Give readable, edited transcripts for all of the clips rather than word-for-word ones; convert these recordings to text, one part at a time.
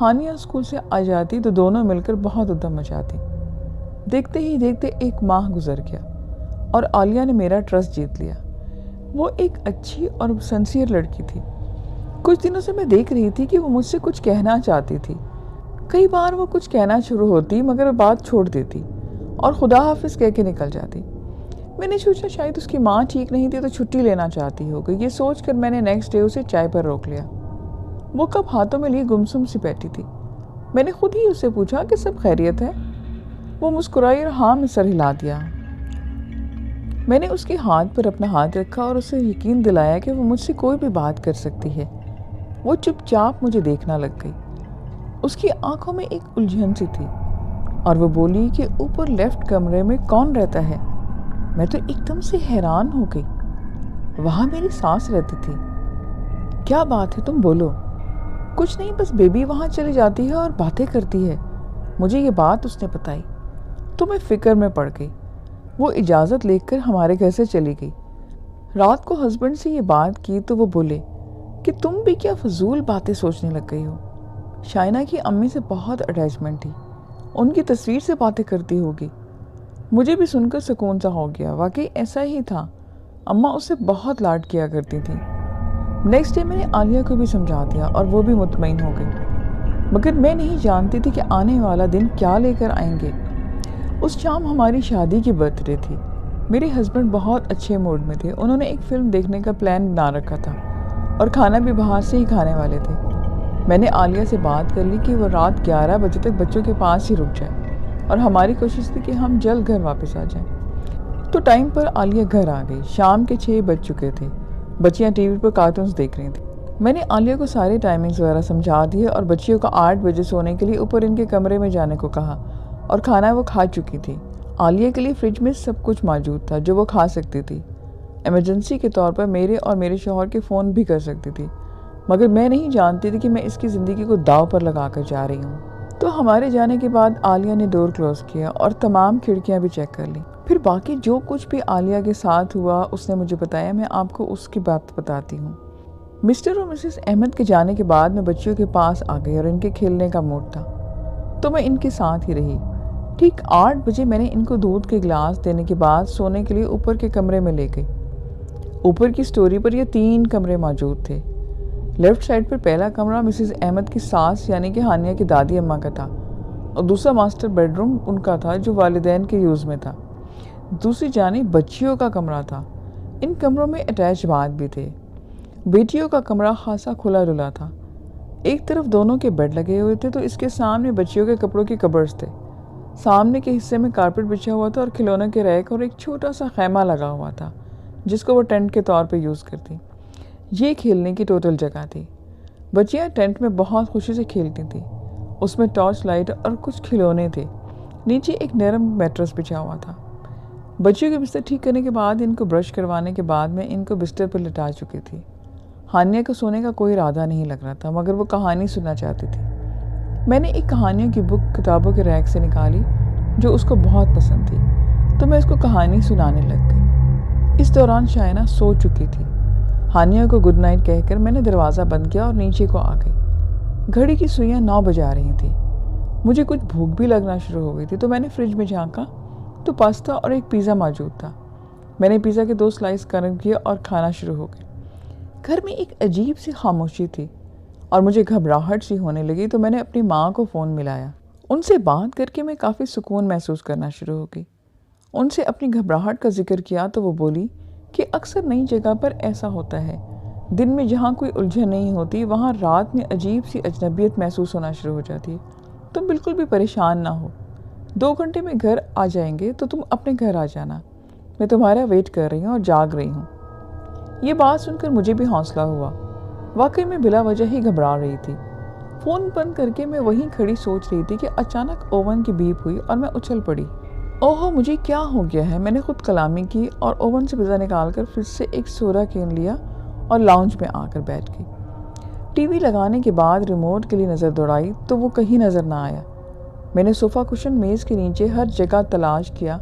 Hania school سے آ جاتی تو دونوں مل کر بہت ادھم مچاتی۔ دیکھتے ہی دیکھتے 1 ماہ گزر گیا اور عالیہ نے میرا ٹرسٹ جیت لیا۔ وہ ایک اچھی اور سنسیئر لڑکی تھی۔ کچھ دنوں سے میں دیکھ رہی تھی کہ وہ مجھ سے کچھ کہنا چاہتی تھی۔ کئی بار وہ کچھ کہنا شروع ہوتی مگر بات چھوڑ دیتی اور خدا حافظ کہہ کے نکل جاتی۔ میں نے سوچا شاید اس کی ماں ٹھیک نہیں تھی تو چھٹی لینا چاہتی ہوگی۔ یہ سوچ کر میں نے نیکسٹ ڈے اسے چائے پر روک لیا۔ وہ کپ ہاتھوں میں لیے گمسم سی بیٹھی تھی۔ میں نے خود ہی اس سے پوچھا کہ سب خیریت ہے؟ وہ مسکرائی اور ہاں میں سر ہلا دیا۔ میں نے اس کے ہاتھ پر اپنا ہاتھ رکھا اور اسے یقین دلایا کہ وہ مجھ سے کوئی بھی بات کر سکتی ہے۔ وہ چپ چاپ مجھے دیکھنا لگ گئی۔ اس کی آنکھوں میں ایک الجھن سی تھی اور وہ بولی کہ اوپر لیفٹ کمرے میں کون رہتا ہے؟ میں تو ایک دم سے حیران ہو گئی۔ وہاں میری ساس رہتی تھی۔ کیا بات ہے تم بولو؟ کچھ نہیں، بس بیبی وہاں چلی جاتی ہے اور باتیں کرتی ہے۔ مجھے یہ بات اس نے بتائی تو میں فکر میں پڑ گئی۔ وہ اجازت لے کر ہمارے گھر سے چلی گئی۔ رات کو ہسبینڈ سے یہ بات کی تو وہ بولے کہ تم بھی کیا فضول باتیں سوچنے لگ گئی ہو۔ شائنہ کی امی سے بہت اٹیچمنٹ تھی، ان کی تصویر سے باتیں کرتی ہوگی۔ مجھے بھی سن کر سکون سا ہو گیا۔ واقعی ایسا ہی تھا، اماں اسے بہت لاڈ کیا کرتی تھیں۔ نیکسٹ ڈے میں نے عالیہ کو بھی سمجھا دیا اور وہ بھی مطمئن ہو گئی، مگر میں نہیں جانتی تھی کہ آنے والا دن کیا لے کر آئیں گے۔ اس شام ہماری شادی کی برتھ ڈے تھی۔ میرے ہسبینڈ بہت اچھے موڈ میں تھے۔ انہوں نے ایک فلم دیکھنے کا پلان بنا رکھا تھا اور کھانا بھی باہر سے ہی کھانے والے تھے۔ میں نے عالیہ سے بات کر لی کہ وہ رات 11 بجے تک بچوں کے پاس ہی رک جائے اور ہماری کوشش تھی کہ ہم جلد گھر واپس آ جائیں۔ تو ٹائم پر عالیہ گھر آ گئی۔ شام کے 6 بج چکے تھے۔ بچیاں ٹی وی پر کارٹونز دیکھ رہی تھیں۔ میں نے عالیہ کو سارے ٹائمنگز وغیرہ سمجھا دیے اور بچیوں کو 8 بجے سونے کے لیے اوپر ان کے کمرے میں جانے کو کہا، اور کھانا وہ کھا چکی تھی۔ عالیہ کے لیے فریج میں سب کچھ موجود تھا جو وہ کھا سکتی تھی۔ ایمرجنسی کے طور پر میرے اور میرے شوہر کے فون بھی کر سکتی تھی، مگر میں نہیں جانتی تھی کہ میں اس کی زندگی کو داؤ پر لگا کر جا رہی ہوں۔ تو ہمارے جانے کے بعد عالیہ نے ڈور کلوز کیا اور تمام کھڑکیاں بھی چیک کر لیں۔ پھر باقی جو کچھ بھی عالیہ کے ساتھ ہوا اس نے مجھے بتایا۔ میں آپ کو اس کی بات بتاتی ہوں۔ مسٹر اور مسز احمد کے جانے کے بعد میں بچیوں کے پاس آ گئی اور ان کے کھیلنے کا موڈ تھا تو میں ان کے ساتھ ہی رہی۔ ٹھیک 8 بجے میں نے ان کو دودھ کے گلاس دینے کے بعد سونے کے لیے اوپر کے کمرے میں لے گئی۔ اوپر کی سٹوری پر یہ 3 کمرے موجود تھے۔ لیفٹ سائڈ پر پہلا کمرہ مسز احمد کی ساس یعنی کہ ہانیہ کی دادی اماں کا تھا اور دوسرا ماسٹر بیڈ روم ان کا تھا جو والدین کے یوز میں تھا۔ دوسری جانب بچیوں کا کمرہ تھا۔ ان کمروں میں اٹیچ باتھ بھی تھے۔ بیٹیوں کا کمرہ خاصا کھلا ڈلا تھا۔ ایک طرف دونوں کے بیڈ لگے ہوئے تھے تو اس کے سامنے بچیوں کے کپڑوں کے کبرز تھے۔ سامنے کے حصے میں کارپٹ بچھا ہوا تھا اور کھلونوں کے ریک اور ایک چھوٹا سا خیمہ لگا ہوا تھا جس کو وہ ٹینٹ کے طور پہ یوز کرتی۔ یہ کھیلنے کی ٹوٹل جگہ تھی۔ بچیاں ٹینٹ میں بہت خوشی سے کھیلتی تھیں۔ اس میں ٹارچ لائٹ اور کچھ کھلونے تھے۔ نیچے ایک نرم میٹرس بچھا ہوا تھا۔ بچیوں کے بستر ٹھیک کرنے کے بعد ان کو برش کروانے کے بعد میں ان کو بستر پر لٹا چکی تھی۔ ہانیہ کو سونے کا کوئی ارادہ نہیں لگ رہا تھا مگر وہ کہانی سننا چاہتی تھی۔ میں نے ایک کہانیوں کی بک کتابوں کے ریک سے نکالی جو اس کو بہت پسند تھی تو میں اس کو کہانی سنانے لگ گئی۔ اس دوران شائنہ سو چکی تھی۔ ہانیہ کو گڈ نائٹ کہہ کر میں نے دروازہ بند کیا اور نیچے کو آ گئی۔ گھڑی کی سوئیاں 9 بجا رہی تھیں۔ مجھے کچھ بھوک بھی لگنا شروع ہو گئی تھی تو میں نے فریج میں جھانکا تو پاستا اور ایک پیزا موجود تھا۔ میں نے پیزا کے 2 سلائس گرم کیے اور کھانا شروع ہو گئی۔ گھر میں ایک عجیب سی خاموشی تھی اور مجھے گھبراہٹ سی ہونے لگی تو میں نے اپنی ماں کو فون ملایا۔ ان سے بات کر کے میں کافی سکون محسوس کرنا شروع ہو گئی۔ ان سے اپنی گھبراہٹ کا ذکر کیا تو وہ بولی کہ اکثر نئی جگہ پر ایسا ہوتا ہے۔ دن میں جہاں کوئی الجھن نہیں ہوتی وہاں رات میں عجیب سی اجنبیت محسوس ہونا شروع ہو جاتی ہے۔ تم بالکل بھی پریشان نہ ہو، 2 گھنٹے میں گھر آ جائیں گے تو تم اپنے گھر آ جانا۔ میں تمہارا ویٹ کر رہی ہوں اور جاگ رہی ہوں۔ یہ بات سن کر مجھے بھی حوصلہ ہوا۔ واقعی میں بلا وجہ ہی گھبرا رہی تھی۔ فون بند کر کے میں وہیں کھڑی سوچ رہی تھی کہ اچانک اوون کی بیپ ہوئی اور میں اچھل پڑی۔ اوہو مجھے کیا ہو گیا ہے؟ میں نے خود کلامی کی اور اوون سے پیزا نکال کر فریج سے ایک سوڈا کین لیا اور لاؤنج میں آ کر بیٹھ گئی۔ ٹی وی لگانے کے بعد ریموٹ کے لیے نظر دوڑائی تو وہ کہیں نظر نہ آیا۔ میں نے صوفہ کشن میز کے نیچے ہر جگہ تلاش کیا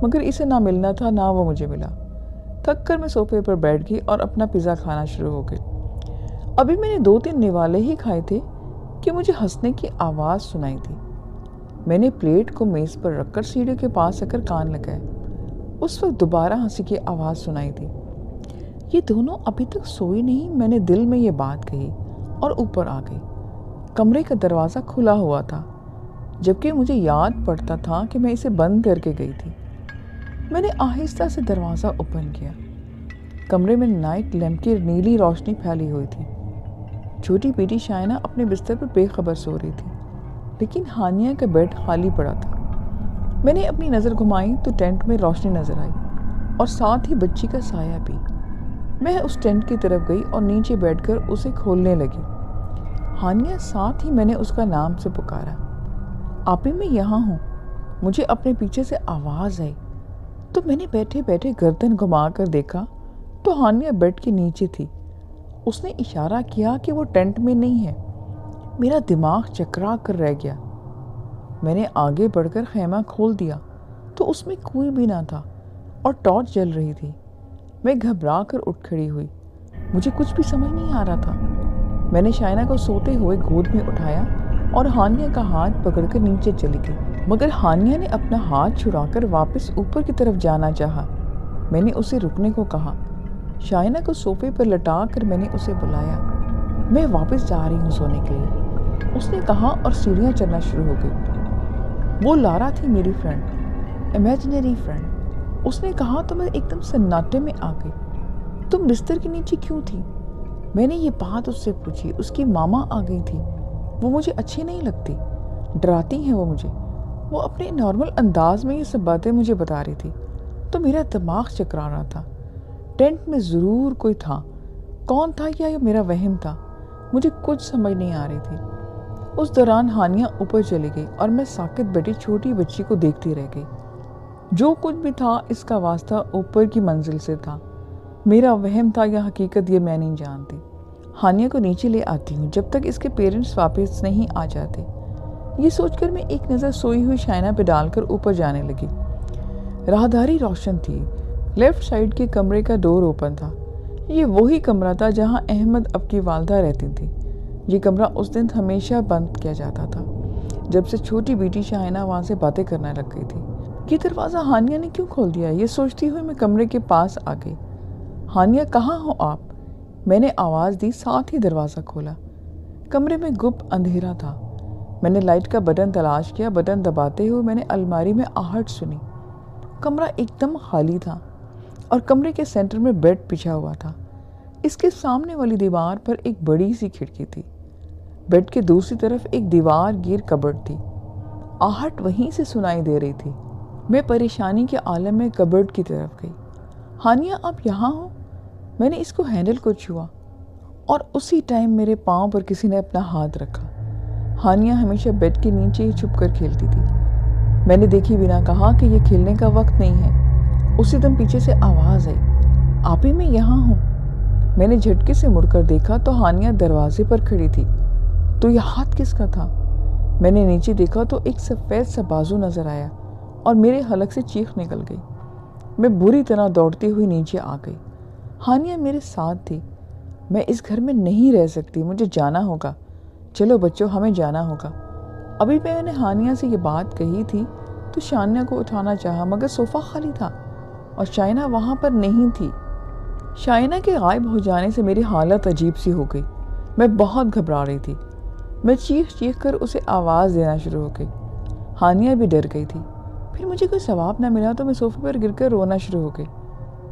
مگر اسے نہ ملنا تھا نہ وہ مجھے ملا۔ تھک کر میں صوفے پر بیٹھ گئی اور اپنا پیزا کھانا شروع ہو گئی۔ ابھی میں نے 2-3 نوالے ہی کھائے تھے کہ مجھے ہنسنے کی آواز سنائی دی۔ میں نے پلیٹ کو میز پر رکھ کر سیڑھیوں کے پاس آ کر کان لگائے۔ اس وقت دوبارہ ہنسی کی آواز سنائی دی۔ یہ دونوں ابھی تک سوئی نہیں، میں نے دل میں یہ بات کہی اور اوپر آ گئی۔ کمرے کا دروازہ کھلا ہوا تھا، جبکہ مجھے یاد پڑتا تھا کہ میں اسے بند کر کے گئی تھی۔ میں نے آہستہ سے دروازہ اوپن کیا۔ کمرے میں نائٹ لیمپ کی نیلی روشنی پھیلی ہوئی تھی۔ چھوٹی بیٹی شائنہ اپنے بستر پر بے خبر سو رہی تھی، لیکن ہانیہ کا بیڈ خالی پڑا تھا۔ میں نے اپنی نظر گھمائی تو ٹینٹ میں روشنی نظر آئی اور ساتھ ہی بچی کا سایہ بھی۔ میں اس ٹینٹ کی طرف گئی اور نیچے بیٹھ کر اسے کھولنے لگی۔ ہانیہ، ساتھ ہی میں نے اس کا نام سے پکارا۔ آپی، میں یہاں ہوں۔ مجھے اپنے پیچھے سے آواز آئی تو میں نے بیٹھے بیٹھے گردن گھما کر دیکھا تو ہانیہ بیڈ کے نیچے تھی۔ اس نے اشارہ کیا کہ وہ ٹینٹ میں نہیں ہے۔ میرا دماغ چکرا کر رہ گیا۔ میں نے آگے بڑھ کر خیمہ کھول دیا تو اس میں کوئی بھی نہ تھا اور ٹارچ جل رہی تھی۔ میں گھبرا کر اٹھ کھڑی ہوئی۔ مجھے کچھ بھی سمجھ نہیں آ رہا تھا۔ میں نے شائنہ کو سوتے ہوئے گود میں اٹھایا اور ہانیہ کا ہاتھ پکڑ کر نیچے چلی گئی، مگر ہانیہ نے اپنا ہاتھ چھڑا کر واپس اوپر کی طرف جانا چاہا۔ میں نے اسے رکنے کو کہا۔ شائنہ کو صوفے پر لٹا کر میں نے اسے بلایا۔ میں واپس جا رہی ہوں سونے کے لیے، اس نے کہا اور سیڑھیاں چڑھنا شروع ہو گئی۔ وہ لارا تھی، میری فرینڈ، امیجنری فرینڈ۔ اس نے کہا تو میں ایک دم سناٹے میں آ گئی۔ تم بستر کے نیچے کیوں تھی؟ میں نے یہ بات اس سے پوچھی۔ اس کی ماما آ گئی تھی۔ وہ مجھے اچھی نہیں لگتی، ڈراتی ہیں وہ مجھے۔ وہ اپنے نارمل انداز میں یہ سب باتیں مجھے بتا رہی تھی تو میرا دماغ چکرا رہا تھا۔ ٹینٹ میں ضرور کوئی تھا، کون تھا یا یہ میرا وہم تھا؟ مجھے کچھ سمجھ نہیں آ رہی تھی۔ اس دوران ہانیہ اوپر چلی گئی اور میں ساکت بیٹھی چھوٹی بچی کو دیکھتی رہ گئی۔ جو کچھ بھی تھا اس کا واسطہ اوپر کی منزل سے تھا۔ میرا وہم تھا یا حقیقت، یہ میں نہیں جانتی۔ ہانیہ کو نیچے لے آتی ہوں جب تک اس کے پیرنٹس واپس نہیں آ جاتے، یہ سوچ کر میں ایک نظر سوئی ہوئی شائنہ پہ ڈال کر اوپر جانے لگی۔ راہداری روشن تھی۔ لیفٹ سائیڈ کے کمرے کا ڈور اوپن تھا۔ یہ وہی کمرہ تھا جہاں احمد اب کی والدہ رہتی تھی۔ یہ کمرہ اس دن ہمیشہ بند کیا جاتا تھا جب سے چھوٹی بیٹی شائنہ وہاں سے باتیں کرنے لگ گئی تھی۔ یہ دروازہ ہانیہ نے کیوں کھول دیا؟ یہ سوچتی ہوئی میں کمرے کے پاس آ گئی۔ ہانیہ، کہاں ہو آپ؟ میں نے آواز دی، ساتھ ہی دروازہ کھولا۔ کمرے میں گپ اندھیرا تھا۔ میں نے لائٹ کا بٹن تلاش کیا۔ بٹن دباتے ہوئے میں نے الماری میں آہٹ سنی۔ کمرہ ایک دم خالی تھا اور کمرے کے سینٹر میں بیڈ بچھا ہوا تھا۔ اس کے سامنے والی دیوار پر ایک بڑی سی کھڑکی تھی۔ بیڈ کے دوسری طرف ایک دیوار گیر کبرڈ تھی۔ آہٹ وہیں سے سنائی دے رہی تھی۔ میں پریشانی کے عالم میں کبرڈ کی طرف گئی۔ ہانیہ، آپ یہاں ہو؟ میں نے اس کو ہینڈل کو چھوا اور اسی ٹائم میرے پاؤں پر کسی نے اپنا ہاتھ رکھا۔ ہانیہ ہمیشہ بیڈ کے نیچے ہی چھپ کر کھیلتی تھی۔ میں نے دیکھی بنا کہا کہ یہ کھیلنے کا وقت نہیں ہے۔ اسی دم پیچھے سے آواز آئی، آپی، میں یہاں ہوں۔ میں نے جھٹکے سے مڑ کر دیکھا تو ہانیہ دروازے پر کھڑی تھی۔ تو یہ ہاتھ کس کا تھا؟ میں نے نیچے دیکھا تو ایک سفید سا بازو نظر آیا اور میرے حلق سے چیخ نکل گئی۔ میں بری طرح دوڑتی ہوئی نیچے آ گئی۔ ہانیہ میرے ساتھ تھی۔ میں اس گھر میں نہیں رہ سکتی، مجھے جانا ہوگا۔ چلو بچوں، ہمیں جانا ہوگا۔ ابھی میں نے ہانیہ سے یہ بات کہی تھی تو شائنہ کو اٹھانا چاہا، مگر صوفہ خالی تھا اور شائنہ وہاں پر نہیں تھی۔ شائنہ کے غائب ہو جانے سے میری حالت عجیب سی ہو گئی۔ میں بہت گھبرا رہی تھی۔ میں چیخ چیخ کر اسے آواز دینا شروع ہو گئی۔ ہانیہ بھی ڈر گئی تھی۔ پھر مجھے کوئی ثواب نہ ملا تو میں صوفے پر گر کر رونا شروع ہو گئی۔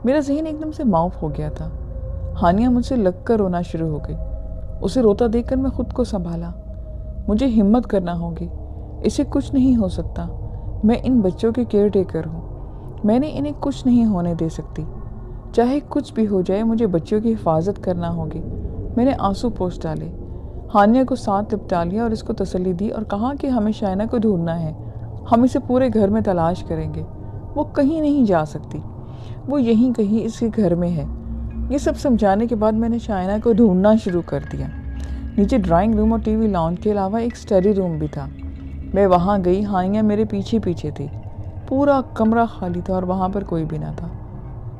میرا ذہن ایک دم سے معاف ہو گیا تھا۔ ہانیہ مجھ سے لگ کر رونا شروع ہو گئی۔ اسے روتا دیکھ کر میں خود کو سنبھالا۔ مجھے ہمت کرنا ہوگی، اسے کچھ نہیں ہو سکتا۔ میں ان بچوں کے کیئر ٹیکر ہوں، میں نے انہیں کچھ نہیں ہونے دے سکتی۔ چاہے کچھ بھی ہو جائے، مجھے بچوں کی حفاظت کرنا ہوگی۔ میں نے آنسو پوچھ ڈالے، ہانیہ کو ساتھ لپٹا لیا اور اس کو تسلی دی اور کہا کہ ہمیں شائنہ کو ڈھونڈنا ہے، ہم اسے پورے گھر میں تلاش کریں گے، وہ کہیں نہیں جا سکتی، وہ یہیں کہیں اس کے گھر میں ہے۔ یہ سب سمجھانے کے بعد میں نے شائنہ کو ڈھونڈنا شروع کر دیا۔ نیچے ڈرائنگ روم اور ٹی وی لاؤنج کے علاوہ ایک اسٹڈی روم بھی تھا۔ میں وہاں گئی، ہانیہ میرے پیچھے پیچھے تھی۔ پورا کمرہ خالی تھا اور وہاں پر کوئی بھی نہ تھا۔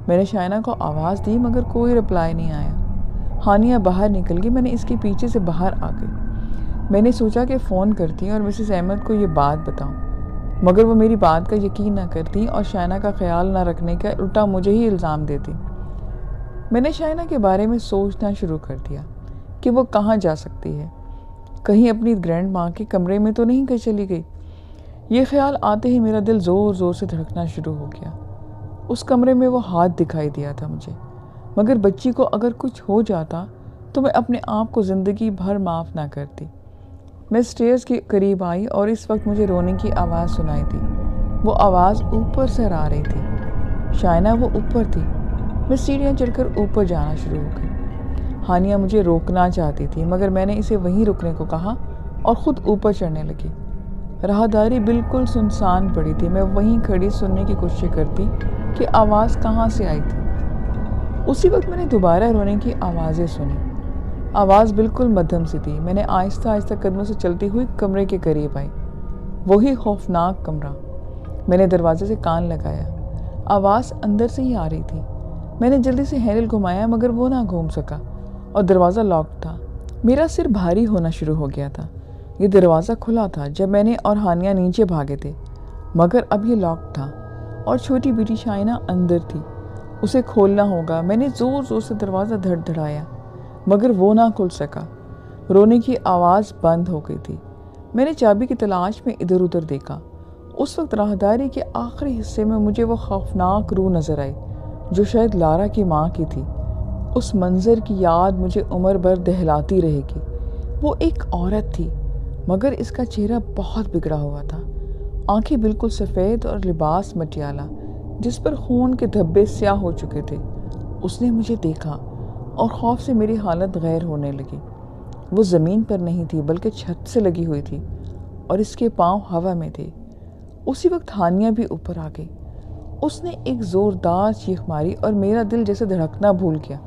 میں نے شائنہ کو آواز دی مگر کوئی رپلائی نہیں آیا۔ ہانیہ باہر نکل گئی، میں نے اس کے پیچھے سے باہر آ گئی۔ میں نے سوچا کہ فون کرتی اور مسز احمد کو یہ بات بتاؤں، مگر وہ میری بات کا یقین نہ کرتی اور شائنہ کا خیال نہ رکھنے کا الٹا مجھے ہی الزام دیتی۔ میں نے شائنہ کے بارے میں سوچنا شروع کر دیا کہ وہ کہاں جا سکتی ہے، کہیں اپنی گرینڈ ماں کے کمرے میں تو نہیں چلی گئی۔ یہ خیال آتے ہی میرا دل زور زور سے دھڑکنا شروع ہو گیا۔ اس کمرے میں وہ ہاتھ دکھائی دیا تھا مجھے، مگر بچی کو اگر کچھ ہو جاتا تو میں اپنے آپ کو زندگی بھر معاف نہ کرتی۔ میں سٹیئرز کے قریب آئی اور اس وقت مجھے رونے کی آواز سنائی دی۔ وہ آواز اوپر سے آ رہی تھی۔ شائنہ وہ اوپر تھی۔ میں سیڑھیاں چڑھ کر اوپر جانا شروع ہو گئی۔ ہانیہ مجھے روکنا چاہتی تھی، مگر میں نے اسے وہیں رکنے کو کہا اور خود اوپر چڑھنے لگی۔ راہداری بالکل سنسان پڑی تھی۔ میں وہیں کھڑی سننے کی کوشش کرتی کہ آواز کہاں سے آئی تھی۔ اسی وقت میں نے دوبارہ رونے کی آوازیں سنی۔ آواز بالکل مدھم سی تھی۔ میں نے آہستہ آہستہ قدموں سے چلتی ہوئی کمرے کے قریب آئی، وہی خوفناک کمرہ۔ میں نے دروازے سے کان لگایا، آواز اندر سے ہی آ رہی تھی۔ میں نے جلدی سے ہینڈل گھمایا مگر وہ نہ گھوم سکا اور دروازہ لاک تھا۔ میرا سر بھاری ہونا شروع ہو گیا تھا۔ یہ دروازہ کھلا تھا جب میں نے اور ہانیہ نیچے بھاگے تھے، مگر اب یہ لاک تھا اور چھوٹی بیٹی شائنہ اندر تھی۔ اسے کھولنا ہوگا۔ میں نے زور زور سے دروازہ دھڑایا مگر وہ نہ کھل سکا۔ رونے کی آواز بند ہو گئی تھی۔ میں نے چابی کی تلاش میں ادھر ادھر دیکھا۔ اس وقت راہداری کے آخری حصے میں مجھے وہ خوفناک روح نظر آئی جو شاید لارا کی ماں کی تھی۔ اس منظر کی یاد مجھے عمر بھر دہلاتی رہے گی۔ وہ ایک عورت تھی مگر اس کا چہرہ بہت بگڑا ہوا تھا، آنکھیں بالکل سفید اور لباس مٹیالہ جس پر خون کے دھبے سیاہ ہو چکے تھے۔ اس نے مجھے دیکھا اور خوف سے میری حالت غیر ہونے لگی۔ وہ زمین پر نہیں تھی بلکہ چھت سے لگی ہوئی تھی اور اس کے پاؤں ہوا میں تھے۔ اسی وقت ہانیہ بھی اوپر آ گئی۔ اس نے ایک زوردار چیخ ماری اور میرا دل جیسے دھڑکنا بھول گیا۔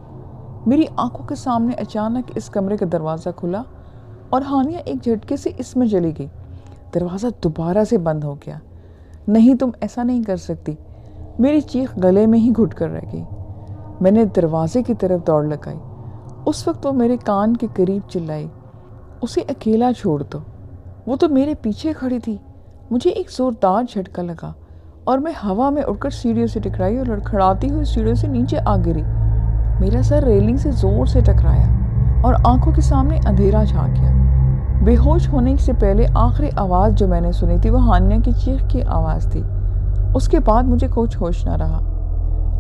میری آنکھوں کے سامنے اچانک اس کمرے کا دروازہ کھلا اور ہانیہ ایک جھٹکے سے اس میں چلی گئی۔ دروازہ دوبارہ سے بند ہو گیا۔ نہیں، تم ایسا نہیں کر سکتی۔ میری چیخ گلے میں ہی گھٹ کر رہ گئی۔ میں نے دروازے کی طرف دوڑ لگائی۔ اس وقت وہ میرے کان کے قریب چلائی، اسے اکیلا چھوڑ دو۔ وہ تو میرے پیچھے کھڑی تھی۔ مجھے ایک زوردار جھٹکا لگا اور میں ہوا میں اڑ کر سیڑھیوں سے ٹکرائی اور لڑکھڑاتی ہوئی سیڑھیوں سے نیچے آ گری۔ میرا سر ریلنگ سے زور سے ٹکرایا اور آنکھوں کے سامنے اندھیرا چھا گیا۔ بے ہوش ہونے سے پہلے آخری آواز جو میں نے سنی تھی وہ ہانیہ کی چیخ کی آواز تھی۔ اس کے بعد مجھے کچھ ہوش نہ رہا۔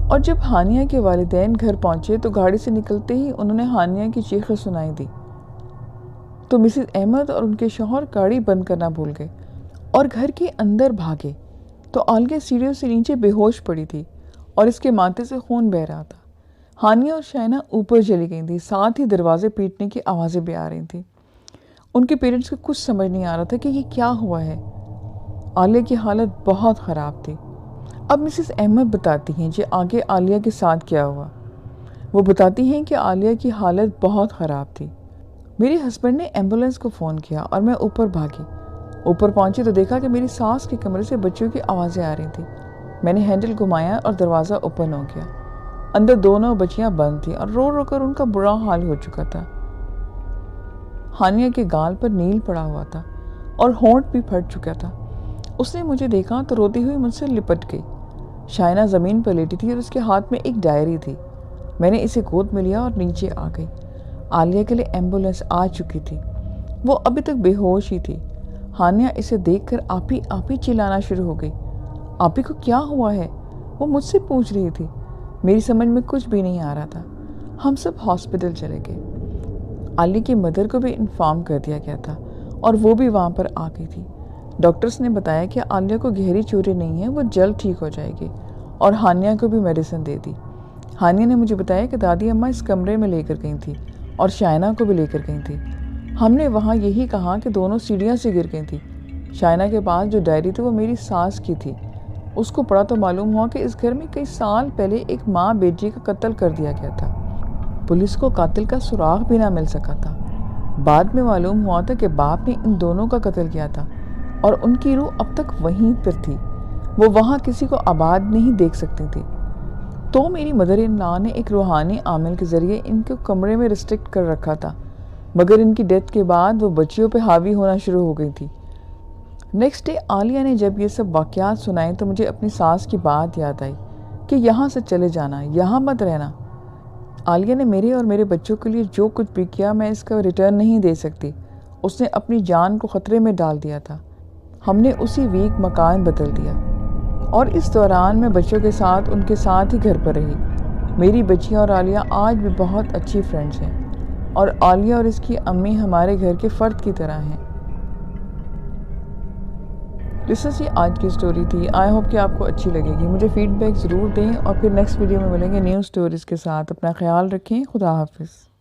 اور جب ہانیہ کے والدین گھر پہنچے تو گاڑی سے نکلتے ہی انہوں نے ہانیہ کی چیخیں سنائی دی تو مسز احمد اور ان کے شوہر گاڑی بند کرنا بھول گئے اور گھر کے اندر بھاگے تو عالیہ سیڑھیوں سے نیچے بے ہوش پڑی تھی اور اس کے ماتھے سے خون بہہ رہا تھا۔ ہانیہ اور شائنہ اوپر چلی گئی تھی، ساتھ ہی دروازے پیٹنے کی آوازیں بھی آ رہی تھیں۔ ان کے پیرنٹس کو کچھ سمجھ نہیں آ رہا تھا کہ یہ کیا ہوا ہے۔ عالیہ کی حالت بہت خراب تھی۔ اب مسز احمد بتاتی ہیں کہ آگے عالیہ کے ساتھ کیا ہوا۔ وہ بتاتی ہیں کہ عالیہ کی حالت بہت خراب تھی۔ میرے ہسبینڈ نے ایمبولینس کو فون کیا اور میں اوپر بھاگی۔ اوپر پہنچی تو دیکھا کہ میری ساس کے کمرے سے بچوں کی آوازیں آ رہی تھیں۔ میں نے ہینڈل گھمایا اور دروازہ اوپن ہو گیا۔ اندر دونوں بچیاں بند تھیں اور رو رو کر ان کا برا حال ہو چکا تھا۔ ہانیہ کے گال پر نیل پڑا ہوا تھا اور ہونٹ بھی پھٹ چکا تھا۔ اس نے مجھے دیکھا تو روتی ہوئی مجھ سے لپٹ گئی۔ شائنہ زمین پر لیٹی تھی اور اس کے ہاتھ میں ایک ڈائری تھی۔ میں نے اسے گود میں لیا اور نیچے آ گئی۔ عالیہ کے لیے ایمبولینس آ چکی تھی۔ وہ ابھی تک بے ہوش ہی تھی۔ ہانیہ اسے دیکھ کر آپی چلانا شروع ہو گئی۔ آپی کو کیا ہوا ہے؟ وہ مجھ سے پوچھ رہی تھی۔ میری سمجھ میں کچھ بھی نہیں آ رہا تھا۔ ہم سب ہاسپٹل چلے گئے۔ عالیہ کی مدر کو بھی انفارم کر دیا گیا تھا اور وہ بھی وہاں پر آ گئی تھی۔ ڈاکٹرز نے بتایا کہ عالیہ کو گہری چوٹیں نہیں ہیں، وہ جلد ٹھیک ہو جائے گی، اور ہانیہ کو بھی میڈیسن دے دی۔ ہانیہ نے مجھے بتایا کہ دادی اماں اس کمرے میں لے کر گئی تھی اور شائنہ کو بھی لے کر گئی تھی۔ ہم نے وہاں یہی کہا کہ دونوں سیڑھیاں سے گر گئی تھی۔ شائنہ کے پاس جو ڈائری تھی وہ میری ساس کی تھی۔ اس کو پڑھا تو معلوم ہوا کہ اس گھر میں کئی سال پہلے ایک ماں بیٹی کا قتل کر دیا گیا تھا۔ پولیس کو قاتل کا سراغ بھی نہ مل سکا تھا۔ بعد میں معلوم ہوا تھا کہ باپ نے ان دونوں کا قتل کیا تھا اور ان کی روح اب تک وہیں پر تھی۔ وہ وہاں کسی کو آباد نہیں دیکھ سکتی تھی۔ تو میری مدر ان لا نے ایک روحانی عامل کے ذریعے ان کو کمرے میں ریسٹرکٹ کر رکھا تھا۔ مگر ان کی ڈیتھ کے بعد وہ بچیوں پہ حاوی ہونا شروع ہو گئی تھی۔ نیکسٹ ڈے عالیہ نے جب یہ سب واقعات سنائے تو مجھے اپنی ساس کی بات یاد آئی کہ یہاں سے چلے جانا، یہاں مت رہنا۔ عالیہ نے میرے اور میرے بچوں کے لیے جو کچھ بھی کیا میں اس کا ریٹرن نہیں دے سکتی۔ اس نے اپنی جان کو خطرے میں ڈال دیا تھا۔ ہم نے اسی ویک مکان بدل دیا اور اس دوران میں بچوں کے ساتھ ان کے ساتھ ہی گھر پر رہی۔ میری بچیاں اور عالیہ آج بھی بہت اچھی فرینڈز ہیں اور عالیہ اور اس کی امی ہمارے گھر کے فرد کی طرح ہیں۔ یہ آج کی سٹوری تھی۔ آئی ہوپ کہ آپ کو اچھی لگے گی۔ مجھے فیڈ بیک ضرور دیں اور پھر نیکسٹ ویڈیو میں ملیں گے نیو سٹوریز کے ساتھ۔ اپنا خیال رکھیں۔ خدا حافظ۔